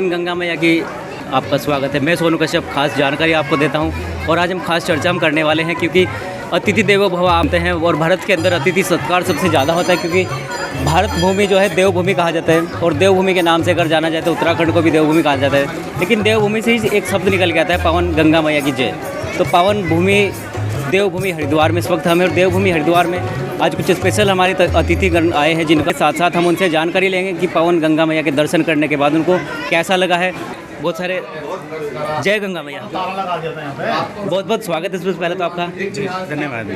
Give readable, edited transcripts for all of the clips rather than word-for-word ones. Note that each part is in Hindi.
पावन गंगा मैया की आपका स्वागत है। मैं सोनू कश्यप खास जानकारी आपको देता हूं और आज हम खास चर्चा हम करने वाले हैं क्योंकि अतिथि देवो भव आते हैं और भारत के अंदर अतिथि सत्कार सबसे ज़्यादा होता है क्योंकि भारत भूमि जो है देवभूमि कहा जाता है और देवभूमि के नाम से अगर जाना जाए तो उत्तराखंड को भी देवभूमि कहा जाता है। लेकिन देवभूमि से ही एक शब्द निकल के आता है पावन गंगा मैया की जय। तो पावन भूमि देवभूमि हरिद्वार में इस वक्त हमें और देवभूमि हरिद्वार में आज कुछ स्पेशल हमारे अतिथिगण आए हैं जिनके साथ साथ हम उनसे जानकारी लेंगे कि पावन गंगा मैया के दर्शन करने के बाद उनको कैसा लगा है। बहुत सारे जय गंगा मैया, बहुत बहुत स्वागत है इसमें पहले तो आपका। जी धन्यवाद।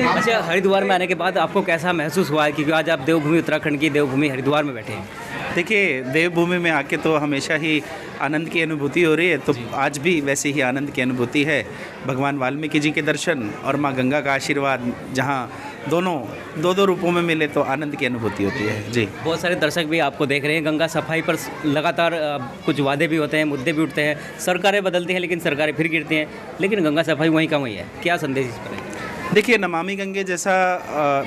अच्छा, हरिद्वार में आने के बाद आपको कैसा महसूस हुआ है क्योंकि आज आप देवभूमि उत्तराखंड की देवभूमि हरिद्वार में बैठे हैं। देखिए, देवभूमि में आके तो हमेशा ही आनंद की अनुभूति हो रही है, तो आज भी वैसे ही आनंद की अनुभूति है। भगवान वाल्मीकि जी के दर्शन और माँ गंगा का आशीर्वाद जहाँ दोनों दो रूपों में मिले तो आनंद की अनुभूति होती है। जी, बहुत सारे दर्शक भी आपको देख रहे हैं। गंगा सफाई पर लगातार कुछ वादे भी होते हैं, मुद्दे भी उठते हैं, सरकारें बदलती हैं लेकिन सरकारें फिर गिरती हैं, लेकिन गंगा सफाई वहीं का वहीं है। क्या संदेश इस पर है? देखिए, नमामि गंगे जैसा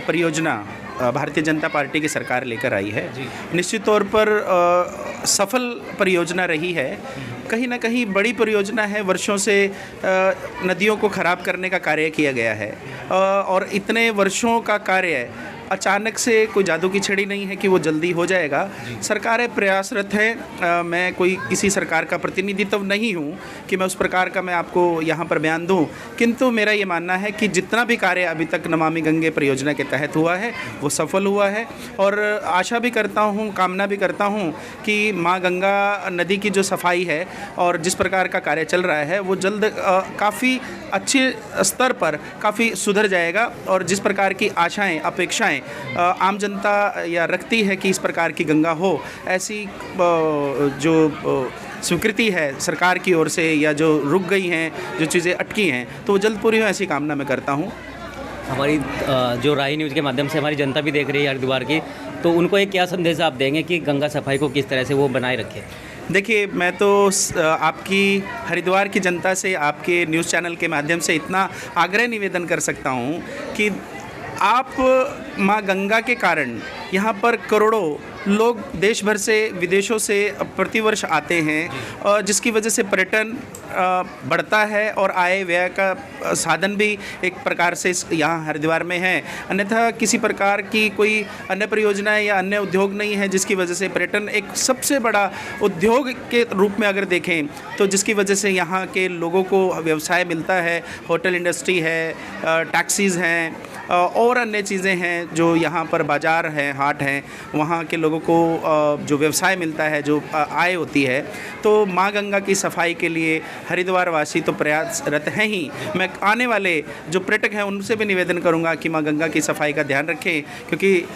परियोजना भारतीय जनता पार्टी की सरकार लेकर आई है। निश्चित तौर पर सफल परियोजना रही है। कहीं ना कहीं बड़ी परियोजना है, वर्षों से नदियों को ख़राब करने का कार्य किया गया है और इतने वर्षों का कार्य अचानक से कोई जादू की छड़ी नहीं है कि वो जल्दी हो जाएगा। सरकारें प्रयासरत हैं। मैं कोई किसी सरकार का प्रतिनिधित्व नहीं हूँ कि मैं उस प्रकार का मैं आपको यहाँ पर बयान दूँ, किंतु मेरा ये मानना है कि जितना भी कार्य अभी तक नमामि गंगे परियोजना के तहत हुआ है वो सफल हुआ है और आशा भी करता हूँ, कामना भी करता हूँ कि माँ गंगा नदी की जो सफाई है और जिस प्रकार का कार्य चल रहा है वो जल्द काफ़ी अच्छे स्तर पर काफ़ी सुधर जाएगा और जिस प्रकार की आशाएँ अपेक्षाएँ आम जनता या रखती है कि इस प्रकार की गंगा हो, ऐसी जो स्वीकृति है सरकार की ओर से या जो रुक गई हैं, जो चीज़ें अटकी हैं, तो वो जल्द पूरी हो ऐसी कामना मैं करता हूँ। हमारी जो राही न्यूज़ के माध्यम से हमारी जनता भी देख रही है हरिद्वार की, तो उनको एक क्या संदेश आप देंगे कि गंगा सफाई को किस तरह से वो बनाए रखें? देखिए, मैं तो आपकी हरिद्वार की जनता से आपके न्यूज़ चैनल के माध्यम से इतना आग्रह निवेदन कर सकता हूँ कि आप माँ गंगा के कारण यहाँ पर करोड़ों लोग देश भर से विदेशों से प्रतिवर्ष आते हैं और जिसकी वजह से पर्यटन बढ़ता है और आय व्यय का साधन भी एक प्रकार से यहाँ हरिद्वार में है। अन्यथा किसी प्रकार की कोई अन्य परियोजना या अन्य उद्योग नहीं है जिसकी वजह से पर्यटन एक सबसे बड़ा उद्योग के रूप में अगर देखें तो जिसकी वजह से यहाँ के लोगों को व्यवसाय मिलता है। होटल इंडस्ट्री है, टैक्सीज़ हैं और अन्य चीज़ें हैं जो यहाँ पर बाज़ार हैं, हाट हैं, वहाँ के लोगों को जो व्यवसाय मिलता है, जो आय होती है। तो माँ गंगा की सफाई के लिए हरिद्वार वासी तो प्रयासरत हैं ही। मैं आने वाले जो पर्यटक हैं उनसे भी निवेदन करूँगा कि माँ गंगा की सफाई का ध्यान रखें क्योंकि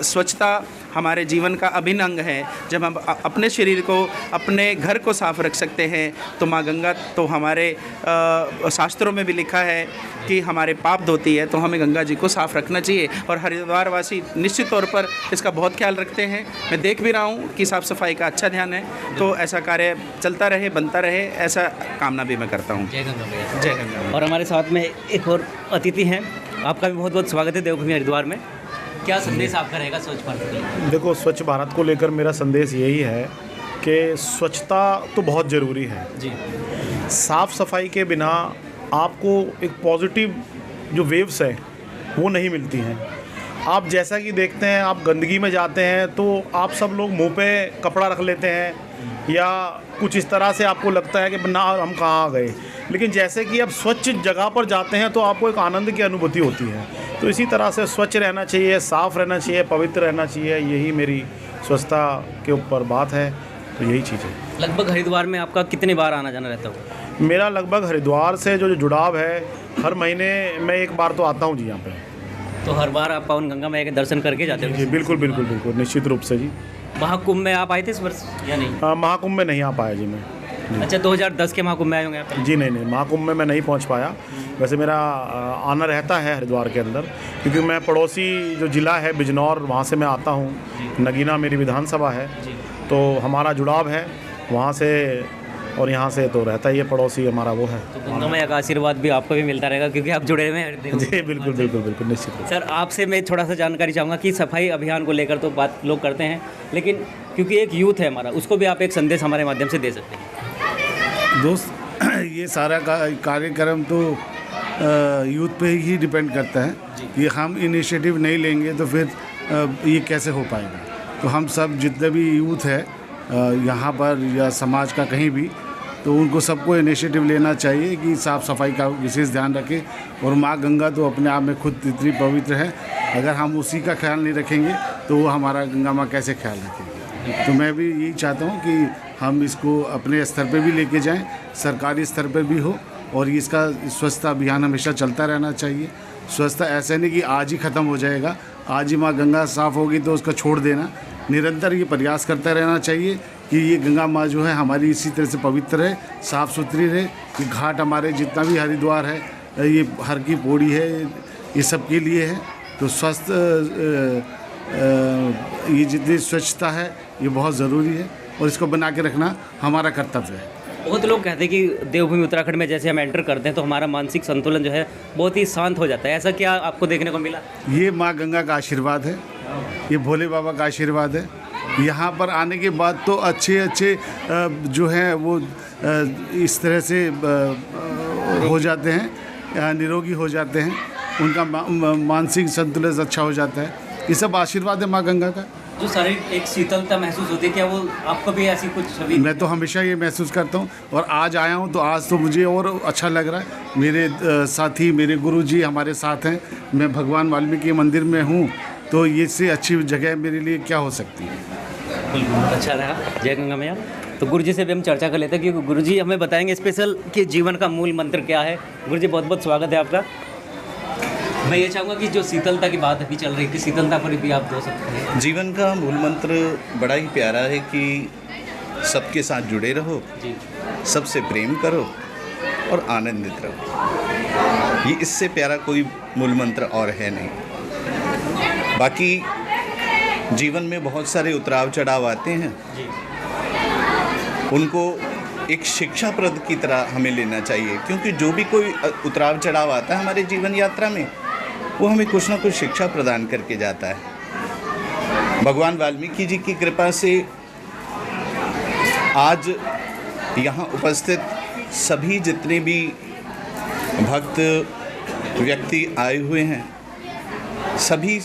स्वच्छता हमारे जीवन का अभिन्न अंग है। जब हम अपने शरीर को, अपने घर को साफ रख सकते हैं तो माँ गंगा तो हमारे शास्त्रों में भी लिखा है कि हमारे पाप धोती है, तो हमें गंगा जी को साफ रखना चाहिए और हरिद्वार वासी निश्चित तौर पर इसका बहुत ख्याल रखते हैं। मैं देख भी रहा हूँ कि साफ़ सफाई का अच्छा ध्यान है, तो ऐसा कार्य चलता रहे, बनता रहे, ऐसा कामना भी मैं करता हूँ। जय गंगा मैया। जय गंगा। और हमारे साथ में एक और अतिथि हैं, आपका भी बहुत बहुत स्वागत है देवभूमि हरिद्वार में। क्या संदेश आपका रहेगा स्वच्छ भारत के लिए? देखो, स्वच्छ भारत को लेकर मेरा संदेश यही है कि स्वच्छता तो बहुत ज़रूरी है जी। साफ़ सफाई के बिना आपको एक पॉजिटिव जो वेव्स है वो नहीं मिलती हैं। आप जैसा कि देखते हैं, आप गंदगी में जाते हैं तो आप सब लोग मुंह पे कपड़ा रख लेते हैं या कुछ इस तरह से आपको लगता है कि ना हम कहाँ आ गए, लेकिन जैसे कि आप स्वच्छ जगह पर जाते हैं तो आपको एक आनंद की अनुभूति होती है। तो इसी तरह से स्वच्छ रहना चाहिए, साफ़ रहना चाहिए, पवित्र रहना चाहिए। यही मेरी स्वच्छता के ऊपर बात है, तो यही चीज़ है। लगभग हरिद्वार में आपका कितनी बार आना जाना रहता हो? मेरा लगभग हरिद्वार से जो जुड़ाव है, हर महीने मैं एक बार तो आता हूँ जी यहाँ पे। तो हर बार आप पावन गंगा मैया के दर्शन करके जाते हो? जी बिल्कुल बिल्कुल बिल्कुल, निश्चित रूप से जी। महाकुंभ में आप आए थे इस वर्ष या नहीं? महाकुंभ में नहीं आ पाया जी मैं। अच्छा, 2010 के महाकुंभ में आए होंगे आप? जी नहीं, महाकुंभ में मैं नहीं पहुंच पाया। वैसे मेरा आना रहता है हरिद्वार के अंदर, क्योंकि मैं पड़ोसी जो ज़िला है बिजनौर, वहाँ से मैं आता हूँ। नगीना मेरी विधानसभा है, तो हमारा जुड़ाव है। वहाँ से और यहाँ से तो रहता ही है, पड़ोसी हमारा वो है। तो गंगा मैया का आशीर्वाद भी आपको भी मिलता रहेगा क्योंकि आप जुड़े हुए हैं। जी बिल्कुल बिल्कुल बिल्कुल, निश्चित रूप से। सर आपसे मैं थोड़ा सा जानकारी चाहूँगा कि सफाई अभियान को लेकर तो बात लोग करते हैं, लेकिन क्योंकि एक यूथ है हमारा, उसको भी आप एक संदेश हमारे माध्यम से दे सकते हैं। दोस्त ये सारा कार्यक्रम तो यूथ पे ही डिपेंड करता है। ये हम इनिशिएटिव नहीं लेंगे तो फिर ये कैसे हो पाएगा। तो हम सब जितने भी यूथ है यहाँ पर या समाज का कहीं भी, तो उनको सबको इनिशिएटिव लेना चाहिए कि साफ़ सफाई का विशेष ध्यान रखें। और माँ गंगा तो अपने आप में खुद इतनी पवित्र है, अगर हम उसी का ख्याल नहीं रखेंगे तो वो हमारा गंगा माँ कैसे ख्याल रखेंगे। तो मैं भी यही चाहता हूँ कि हम इसको अपने स्तर पे भी लेके जाएं, सरकारी स्तर पे भी हो, और इसका स्वच्छता अभियान हमेशा चलता रहना चाहिए। स्वच्छता ऐसे नहीं कि आज ही ख़त्म हो जाएगा, आज ही माँ गंगा साफ़ होगी तो उसका छोड़ देना। निरंतर ये प्रयास करता रहना चाहिए कि ये गंगा माँ जो है हमारी इसी तरह से पवित्र रहे, साफ़ सुथरी रहे। ये घाट हमारे जितना भी हरिद्वार है, ये हर की पौड़ी है, ये सब के लिए है। तो स्वस्थ ये जितनी स्वच्छता है ये बहुत ज़रूरी है और इसको बना के रखना हमारा कर्तव्य है। बहुत लोग कहते हैं कि देवभूमि उत्तराखंड में जैसे हम एंटर करते हैं तो हमारा मानसिक संतुलन जो है बहुत ही शांत हो जाता है, ऐसा क्या आपको देखने को मिला? ये माँ गंगा का आशीर्वाद है, ये भोले बाबा का आशीर्वाद है। यहाँ पर आने के बाद तो अच्छे जो हैं वो इस तरह से हो जाते हैं, निरोगी हो जाते हैं, उनका मानसिक संतुलन अच्छा हो जाता है। ये सब आशीर्वाद है माँ गंगा का। जो शरीर एक शीतलता महसूस होती है, क्या वो आपको भी ऐसी कुछ छवि? मैं तो हमेशा ये महसूस करता हूँ, और आज आया हूँ तो आज तो मुझे और अच्छा लग रहा है। मेरे साथी, मेरे गुरुजी हमारे साथ हैं, मैं भगवान वाल्मीकि मंदिर में हूँ, तो ये से अच्छी जगह मेरे लिए क्या हो सकती है। बिल्कुल अच्छा रहा। जय गंगा मैया। तो गुरुजी से भी हम चर्चा कर लेते हैं कि गुरुजी हमें बताएंगे स्पेशल कि जीवन का मूल मंत्र क्या है। गुरुजी बहुत बहुत स्वागत है आपका। मैं ये चाहूँगा कि जो शीतलता की बात अभी चल रही थी, शीतलता पर भी आप दो सकते हैं। जीवन का मूल मंत्र बड़ा ही प्यारा है कि सबके साथ जुड़े रहो, सबसे प्रेम करो और आनंदित रहो। ये इससे प्यारा कोई मूल मंत्र और है नहीं। बाकी जीवन में बहुत सारे उतराव चढ़ाव आते हैं, उनको एक शिक्षाप्रद की तरह हमें लेना चाहिए, क्योंकि जो भी कोई उतराव चढ़ाव आता है हमारे जीवन यात्रा में, वो हमें कुछ ना कुछ शिक्षा प्रदान करके जाता है। भगवान वाल्मीकि जी की कृपा से आज यहाँ उपस्थित सभी जितने भी भक्त व्यक्ति आए हुए हैं, सभी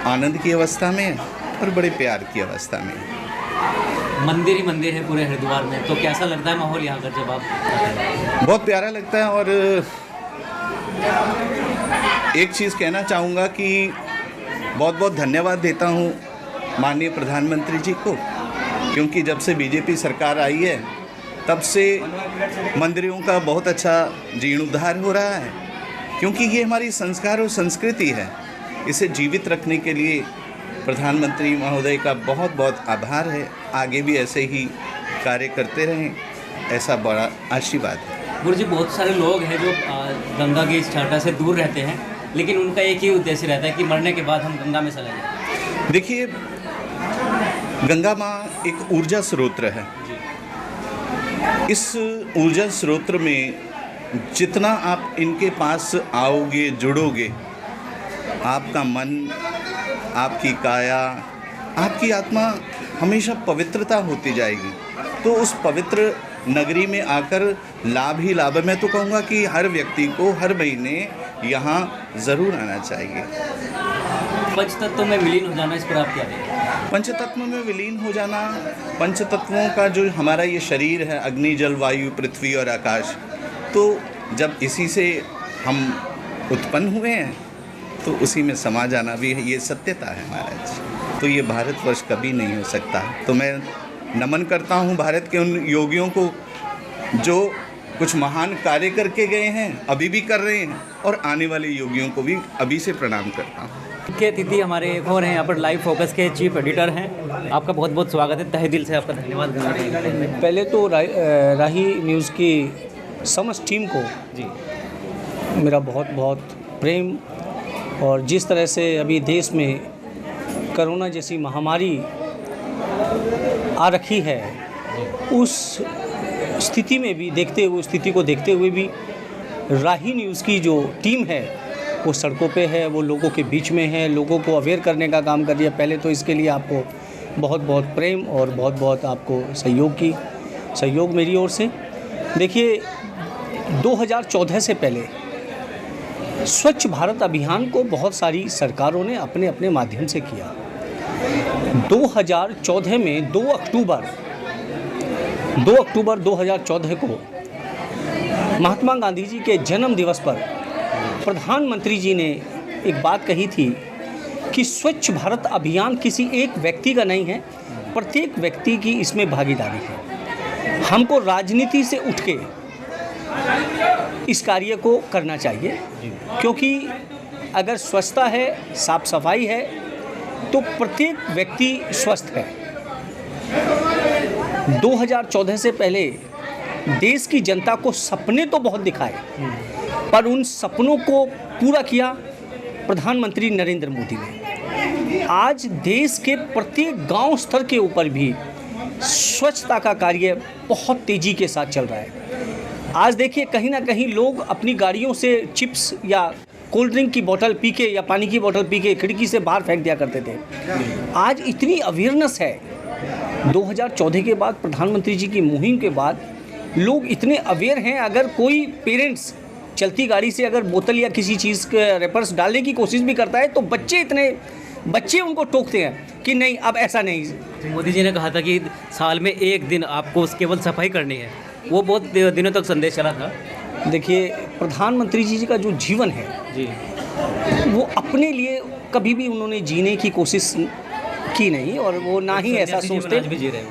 आनंद की अवस्था में और बड़े प्यार की अवस्था में। मंदिर ही मंदिर है पूरे हरिद्वार में, तो कैसा लगता है माहौल यहाँ का जब आप? बहुत प्यारा लगता है। और एक चीज़ कहना चाहूँगा कि बहुत बहुत धन्यवाद देता हूँ माननीय प्रधानमंत्री जी को, क्योंकि जब से बीजेपी सरकार आई है तब से मंदिरों का बहुत अच्छा जीर्णोद्धार हो रहा है, क्योंकि ये हमारी संस्कार और संस्कृति है। इसे जीवित रखने के लिए प्रधानमंत्री महोदय का बहुत बहुत आभार है। आगे भी ऐसे ही कार्य करते रहें, ऐसा बड़ा आशीर्वाद है। गुरुजी बहुत सारे लोग हैं जो गंगा की इस छाटा से दूर रहते हैं, लेकिन उनका एक ही उद्देश्य रहता है कि मरने के बाद हम गंगा में चले जाएं। देखिए, गंगा माँ एक ऊर्जा स्रोत है। इस ऊर्जा स्रोत में जितना आप इनके पास आओगे, जुड़ोगे, आपका मन, आपकी काया, आपकी आत्मा हमेशा पवित्रता होती जाएगी। तो उस पवित्र नगरी में आकर लाभ ही लाभ है। मैं तो कहूँगा कि हर व्यक्ति को हर महीने यहाँ ज़रूर आना चाहिए। पंचतत्वों में विलीन हो जाना, इस पर आप क्या कहेंगे? पंचतत्वों में विलीन हो जाना, पंचतत्वों का जो हमारा ये शरीर है, अग्नि, जल, वायु, पृथ्वी और आकाश, तो जब इसी से हम उत्पन्न हुए हैं तो उसी में समा जाना भी है, ये सत्यता है महाराज। तो ये भारतवर्ष कभी नहीं हो सकता। तो मैं नमन करता हूँ भारत के उन योगियों को जो कुछ महान कार्य करके गए हैं, अभी भी कर रहे हैं, और आने वाले योगियों को भी अभी से प्रणाम करता हूँ। के अतिथि हमारे एक और हैं यहाँ पर, लाइव फोकस के चीफ एडिटर हैं। आपका बहुत बहुत स्वागत है, तहे दिल से आपका धन्यवाद। पहले तो राही न्यूज़ की समस्त टीम को जी मेरा बहुत बहुत प्रेम। और जिस तरह से अभी देश में कोरोना जैसी महामारी आ रखी है, उस स्थिति में भी स्थिति को देखते हुए भी राही न्यूज़ की जो टीम है वो सड़कों पे है, वो लोगों के बीच में है, लोगों को अवेयर करने का काम कर रही है। पहले तो इसके लिए आपको बहुत बहुत प्रेम और बहुत बहुत आपको सहयोग मेरी ओर से। देखिए 2014 से पहले स्वच्छ भारत अभियान को बहुत सारी सरकारों ने अपने अपने माध्यम से किया। 2014 में 2 अक्टूबर 2014 को महात्मा गांधी जी के जन्म दिवस पर प्रधानमंत्री जी ने एक बात कही थी कि स्वच्छ भारत अभियान किसी एक व्यक्ति का नहीं है, प्रत्येक व्यक्ति की इसमें भागीदारी है। हमको राजनीति से उठ के इस कार्य को करना चाहिए, क्योंकि अगर स्वच्छता है, साफ सफाई है, तो प्रत्येक व्यक्ति स्वस्थ है। 2014 से पहले देश की जनता को सपने तो बहुत दिखाए, पर उन सपनों को पूरा किया प्रधानमंत्री नरेंद्र मोदी ने। आज देश के प्रत्येक गांव स्तर के ऊपर भी स्वच्छता का कार्य बहुत तेज़ी के साथ चल रहा है। आज देखिए कहीं ना कहीं लोग अपनी गाड़ियों से चिप्स या कोल्ड ड्रिंक की बोतल पी के या पानी की बोतल पी के खिड़की से बाहर फेंक दिया करते थे। आज इतनी अवेयरनेस है, 2014 के बाद प्रधानमंत्री जी की मुहिम के बाद लोग इतने अवेयर हैं। अगर कोई पेरेंट्स चलती गाड़ी से अगर बोतल या किसी चीज़ के रेपर्स डालने की कोशिश भी करता है तो बच्चे उनको टोकते हैं कि नहीं, अब ऐसा नहीं। मोदी जी ने कहा था कि साल में एक दिन आपको केवल सफाई करनी है, वो बहुत दिनों तक संदेश चला था। देखिए प्रधानमंत्री जी का जो जीवन है जी, वो अपने लिए कभी भी उन्होंने जीने की कोशिश की नहीं, और वो ना ही ऐसा सोचते। भी जी रहे हैं।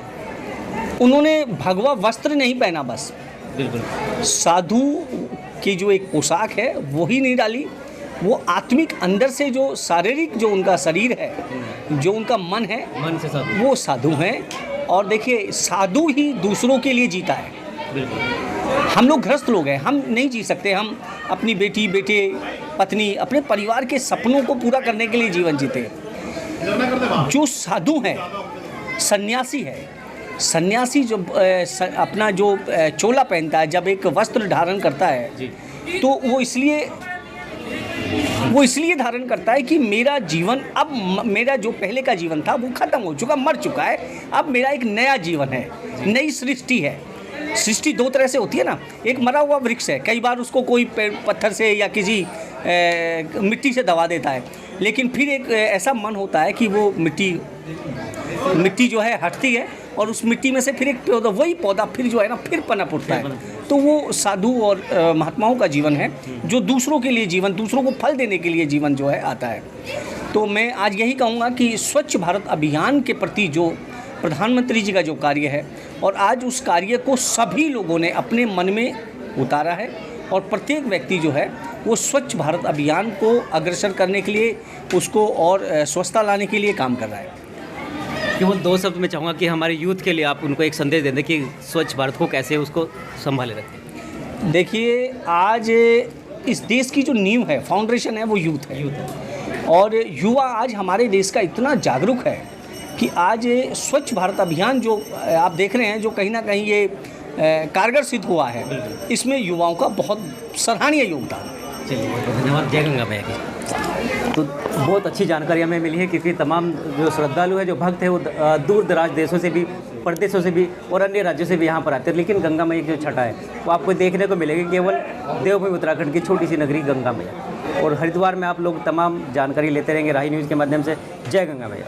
उन्होंने भगवा वस्त्र नहीं पहना, बस बिल्कुल साधु की जो एक पोशाक है वो ही नहीं डाली। वो आत्मिक अंदर से जो शारीरिक जो उनका शरीर है, जो उनका मन है, मन से साधु, वो साधु हैं। और देखिए साधु ही दूसरों के लिए जीता है। बिल्कुल। हम लोग गृहस्थ लोग हैं, हम नहीं जी सकते। हम अपनी बेटी, बेटे, पत्नी, अपने परिवार के सपनों को पूरा करने के लिए जीवन जीते हैं। जो साधु हैं, सन्यासी है, सन्यासी जो अपना जो चोला पहनता है, जब एक वस्त्र धारण करता है जी, तो वो इसलिए धारण करता है कि मेरा जीवन, अब मेरा जो पहले का जीवन था वो खत्म हो चुका, मर चुका है, अब मेरा एक नया जीवन है, नई सृष्टि है। सृष्टि दो तरह से होती है ना, एक मरा हुआ वृक्ष है, कई बार उसको कोई पत्थर से या किसी मिट्टी से दबा देता है, लेकिन फिर एक ऐसा मन होता है कि वो मिट्टी जो है हटती है और उस मिट्टी में से फिर एक पौधा, वही पौधा फिर जो है ना फिर पनप उठता है। तो वो साधु और महात्माओं का जीवन है, जो दूसरों के लिए जीवन, दूसरों को फल देने के लिए जीवन जो है आता है। तो मैं आज यही कहूँगा कि स्वच्छ भारत अभियान के प्रति जो प्रधानमंत्री जी का जो कार्य है, और आज उस कार्य को सभी लोगों ने अपने मन में उतारा है, और प्रत्येक व्यक्ति जो है वो स्वच्छ भारत अभियान को अग्रसर करने के लिए, उसको और स्वच्छता लाने के लिए काम कर रहा है। केवल 2 शब्द में चाहूँगा कि हमारे यूथ के लिए आप उनको एक संदेश दे दें कि स्वच्छ भारत को कैसे उसको संभाले रखें। देखिए आज इस देश की जो नींव है, फाउंडेशन है, वो यूथ है। और युवा आज हमारे देश का इतना जागरूक है कि आज स्वच्छ भारत अभियान जो आप देख रहे हैं, जो कहीं ना कहीं ये कारगर सिद्ध हुआ है, इसमें युवाओं का बहुत सराहनीय योगदान है। चलिए बहुत बहुत धन्यवाद। जय गंगा मैया की। तो बहुत अच्छी जानकारी हमें मिली है, क्योंकि तमाम जो श्रद्धालु है, जो भक्त है, वो दूर दराज देशों से भी, प्रदेशों से भी और अन्य राज्यों से भी यहाँ पर आते हैं। लेकिन गंगा मैया की जो छठा है वो आपको देखने को मिलेगी केवल देवभूमि उत्तराखंड की छोटी सी नगरी गंगा मैया। और हरिद्वार में आप लोग तमाम जानकारी लेते रहेंगे राही न्यूज़ के माध्यम से। जय गंगा मैया।